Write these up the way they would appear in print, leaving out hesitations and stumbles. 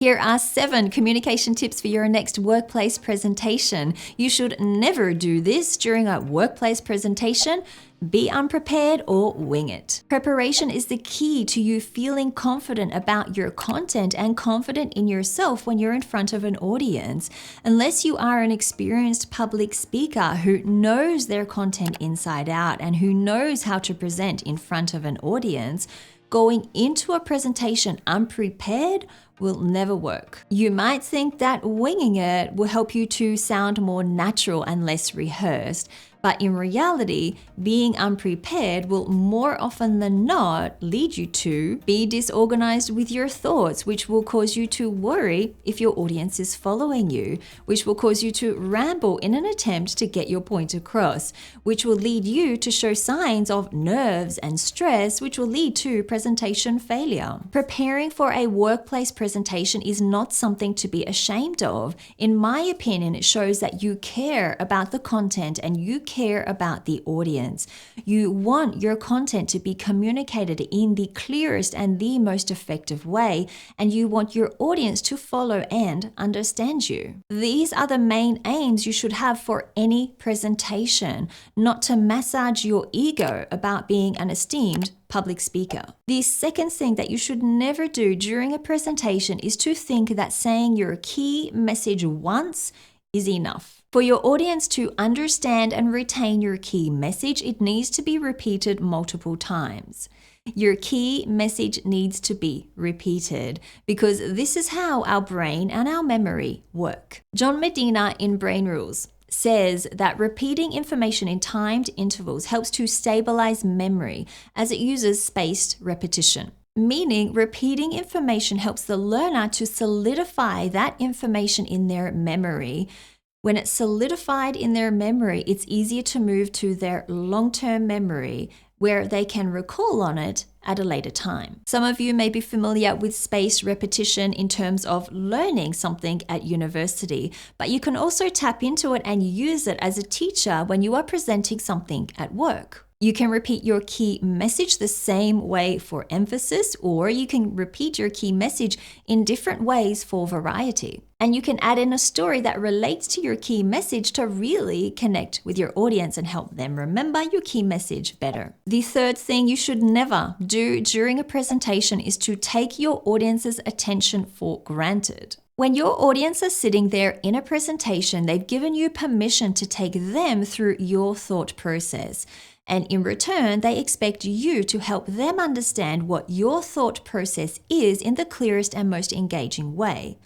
Here are 7 communication tips for your next workplace presentation. You should never do this during a workplace presentation. Be unprepared or wing it. Preparation is the key to you feeling confident about your content and confident in yourself when you're in front of an audience. Unless you are an experienced public speaker who knows their content inside out and who knows how to present in front of an audience, going into a presentation unprepared will never work. You might think that winging it will help you to sound more natural and less rehearsed, but in reality, being unprepared will more often than not lead you to be disorganized with your thoughts, which will cause you to worry if your audience is following you, which will cause you to ramble in an attempt to get your point across, which will lead you to show signs of nerves and stress, which will lead to presentation failure. Preparing for a workplace presentation is not something to be ashamed of. In my opinion, it shows that you care about the content and you care about the audience. You want your content to be communicated in the clearest and the most effective way, and you want your audience to follow and understand you. These are the main aims you should have for any presentation, not to massage your ego about being an esteemed public speaker. The second thing that you should never do during a presentation is to think that saying your key message once is enough. For your audience to understand and retain your key message, it needs to be repeated multiple times. Your key message needs to be repeated because this is how our brain and our memory work. John Medina in Brain Rules says that repeating information in timed intervals helps to stabilize memory as it uses spaced repetition. Meaning, repeating information helps the learner to solidify that information in their memory. When it's solidified in their memory, it's easier to move to their long-term memory where they can recall on it at a later time. Some of you may be familiar with spaced repetition in terms of learning something at university, but you can also tap into it and use it as a teacher when you are presenting something at work. You can repeat your key message the same way for emphasis, or you can repeat your key message in different ways for variety. And you can add in a story that relates to your key message to really connect with your audience and help them remember your key message better. The third thing you should never do during a presentation is to take your audience's attention for granted. When your audience is sitting there in a presentation, they've given you permission to take them through your thought process. And in return, they expect you to help them understand what your thought process is in the clearest and most engaging way.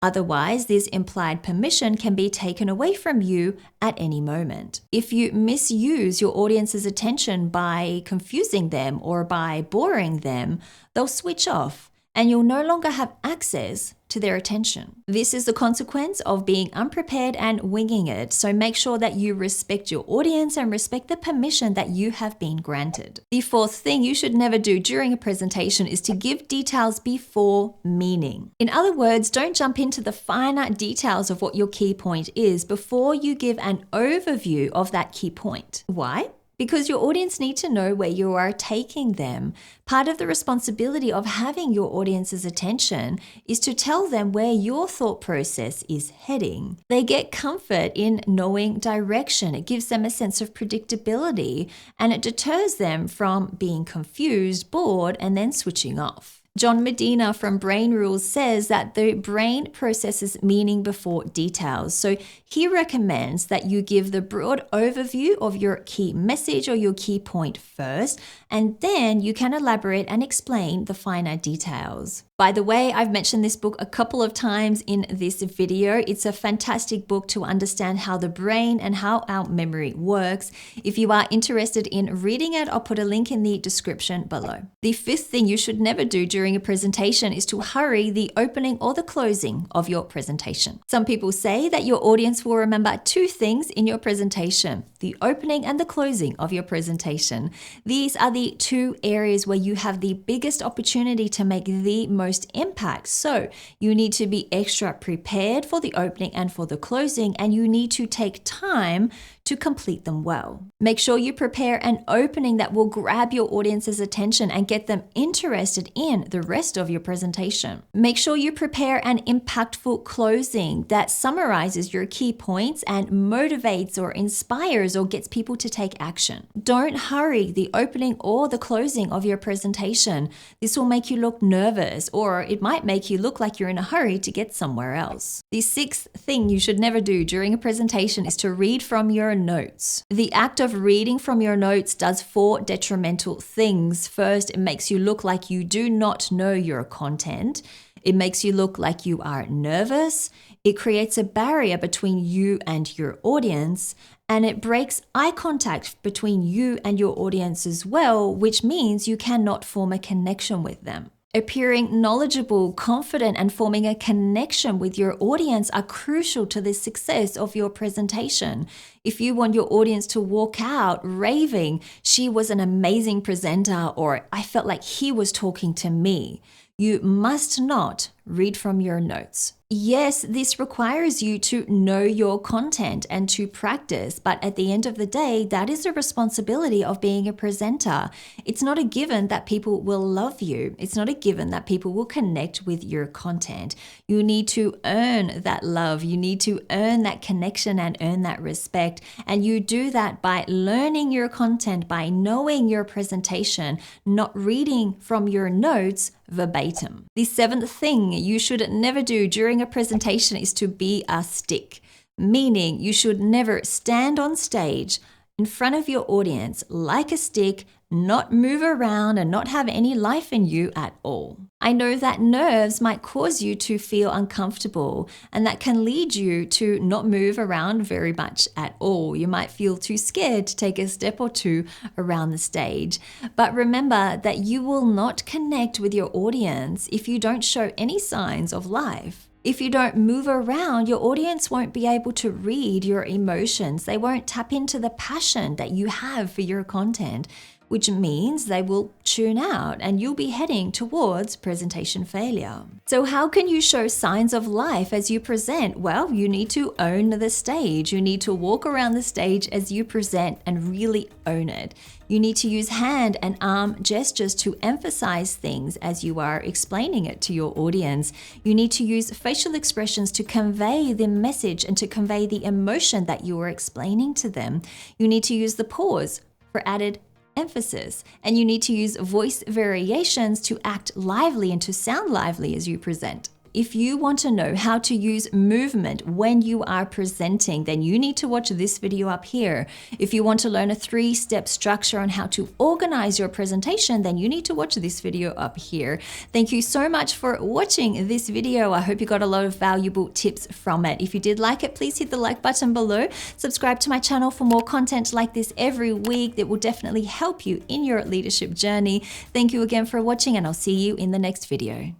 Otherwise, this implied permission can be taken away from you at any moment. If you misuse your audience's attention by confusing them or by boring them, they'll switch off and you'll no longer have access to their attention. This is the consequence of being unprepared and winging it, so make sure that you respect your audience and respect the permission that you have been granted. The fourth thing you should never do during a presentation is to give details before meaning. In other words, don't jump into the finer details of what your key point is before you give an overview of that key point. Why? Because your audience need to know where you are taking them. Part of the responsibility of having your audience's attention is to tell them where your thought process is heading. They get comfort in knowing direction. It gives them a sense of predictability, and it deters them from being confused, bored, and then switching off. John Medina from Brain Rules says that the brain processes meaning before details. So he recommends that you give the broad overview of your key message or your key point first, and then you can elaborate and explain the finer details. By the way, I've mentioned this book a couple of times in this video. It's a fantastic book to understand how the brain and how our memory works. If you are interested in reading it, I'll put a link in the description below. The fifth thing you should never do during a presentation is to hurry the opening or the closing of your presentation. Some people say that your audience will remember 2 things in your presentation: the opening and the closing of your presentation. These are the 2 areas where you have the biggest opportunity to make the most most impact. So you need to be extra prepared for the opening and for the closing, and you need to take time to complete them well. Make sure you prepare an opening that will grab your audience's attention and get them interested in the rest of your presentation. Make sure you prepare an impactful closing that summarizes your key points and motivates or inspires or gets people to take action. Don't hurry the opening or the closing of your presentation. This will make you look nervous, or it might make you look like you're in a hurry to get somewhere else. The sixth thing you should never do during a presentation is to read from your notes. The act of reading from your notes does 4 detrimental things. First, it makes you look like you do not know your content. It makes you look like you are nervous. It creates a barrier between you and your audience, and it breaks eye contact between you and your audience as well, which means you cannot form a connection with them. Appearing knowledgeable, confident, and forming a connection with your audience are crucial to the success of your presentation. If you want your audience to walk out raving, "She was an amazing presenter," or "I felt like he was talking to me," you must not read from your notes. Yes, this requires you to know your content and to practice, but at the end of the day, that is a responsibility of being a presenter. It's not a given that people will love you. It's not a given that people will connect with your content. You need to earn that love. You need to earn that connection and earn that respect. And you do that by learning your content, by knowing your presentation, not reading from your notes verbatim. The 7th thing you should never do during a presentation is to be a stick, meaning you should never stand on stage in front of your audience like a stick, not move around and not have any life in you at all. I know that nerves might cause you to feel uncomfortable, and that can lead you to not move around very much at all. You might feel too scared to take a step or two around the stage. But remember that you will not connect with your audience if you don't show any signs of life. If you don't move around, your audience won't be able to read your emotions. They won't tap into the passion that you have for your content, which means they will tune out and you'll be heading towards presentation failure. So how can you show signs of life as you present? Well, you need to own the stage. You need to walk around the stage as you present and really own it. You need to use hand and arm gestures to emphasize things as you are explaining it to your audience. You need to use facial expressions to convey the message and to convey the emotion that you are explaining to them. You need to use the pause for added emphasis, and you need to use voice variations to act lively and to sound lively as you present. If you want to know how to use movement when you are presenting, then you need to watch this video up here. If you want to learn a 3-step structure on how to organize your presentation, then you need to watch this video up here. Thank you so much for watching this video. I hope you got a lot of valuable tips from it. If you did like it, please hit the like button below. Subscribe to my channel for more content like this every week that will definitely help you in your leadership journey. Thank you again for watching, and I'll see you in the next video.